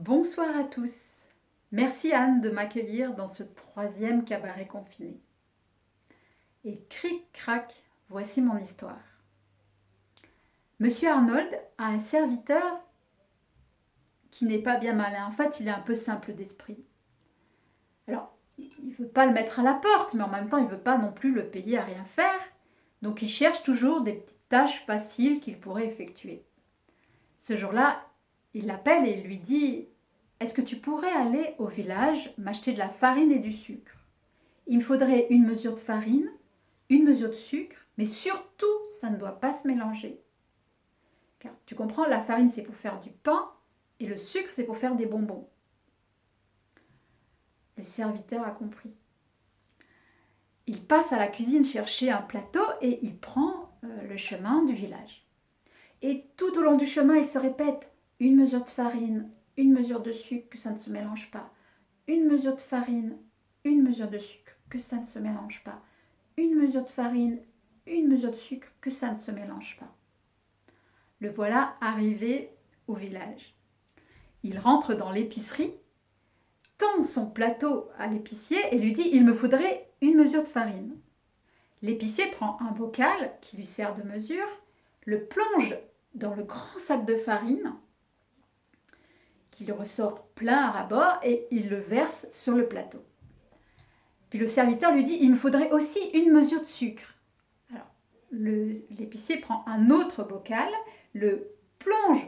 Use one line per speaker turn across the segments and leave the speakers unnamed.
Bonsoir à tous. Merci Anne de m'accueillir dans ce troisième cabaret confiné. Et cric-crac, voici mon histoire. Monsieur Arnold a un serviteur qui n'est pas bien malin. En fait, il est un peu simple d'esprit. Alors, il ne veut pas le mettre à la porte, mais en même temps, il ne veut pas non plus le payer à rien faire. Donc, il cherche toujours des petites tâches faciles qu'il pourrait effectuer. Ce jour-là, il l'appelle et il lui dit « Est-ce que tu pourrais aller au village m'acheter de la farine et du sucre? Il me faudrait une mesure de farine, une mesure de sucre, mais surtout, ça ne doit pas se mélanger. Car tu comprends, la farine, c'est pour faire du pain et le sucre, c'est pour faire des bonbons. » Le serviteur a compris. Il passe à la cuisine chercher un plateau et il prend le chemin du village. Et tout au long du chemin, il se répète une mesure de farine, une mesure de sucre, que ça ne se mélange pas. Une mesure de farine, une mesure de sucre, que ça ne se mélange pas. Une mesure de farine, une mesure de sucre, que ça ne se mélange pas. Le voilà arrivé au village. Il rentre dans l'épicerie, tend son plateau à l'épicier et lui dit « Il me faudrait une mesure de farine ». L'épicier prend un bocal qui lui sert de mesure, le plonge dans le grand sac de farine qu'il ressort plein à ras-bord et il le verse sur le plateau. Puis le serviteur lui dit « Il me faudrait aussi une mesure de sucre ». Alors, l'épicier prend un autre bocal, le plonge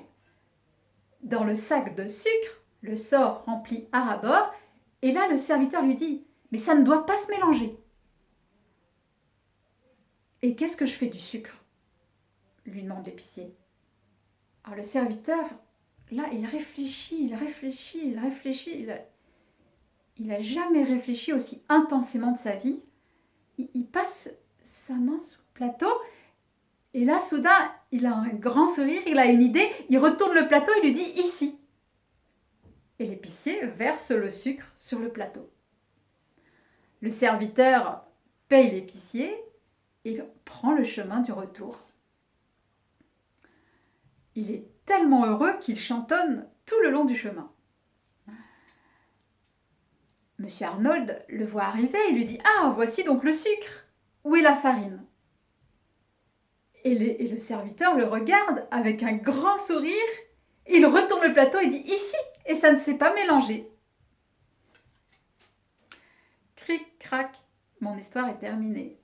dans le sac de sucre, le sort rempli à ras-bord, et là le serviteur lui dit « Mais ça ne doit pas se mélanger ». « Et qu'est-ce que je fais du sucre ?» lui demande l'épicier. Alors le serviteur, là, il réfléchit, il n'a jamais réfléchi aussi intensément de sa vie. Il passe sa main sur le plateau et là, soudain, il a un grand sourire, il a une idée, il retourne le plateau et lui dit « Ici ». Et l'épicier verse le sucre sur le plateau. Le serviteur paye l'épicier et prend le chemin du retour. Il est tellement heureux qu'il chantonne tout le long du chemin. Monsieur Arnold le voit arriver et lui dit « Ah, voici donc le sucre. Où est la farine ?» Et le serviteur le regarde avec un grand sourire. Il retourne le plateau et dit « Ici !» et ça ne s'est pas mélangé. Cric, crac, mon histoire est terminée.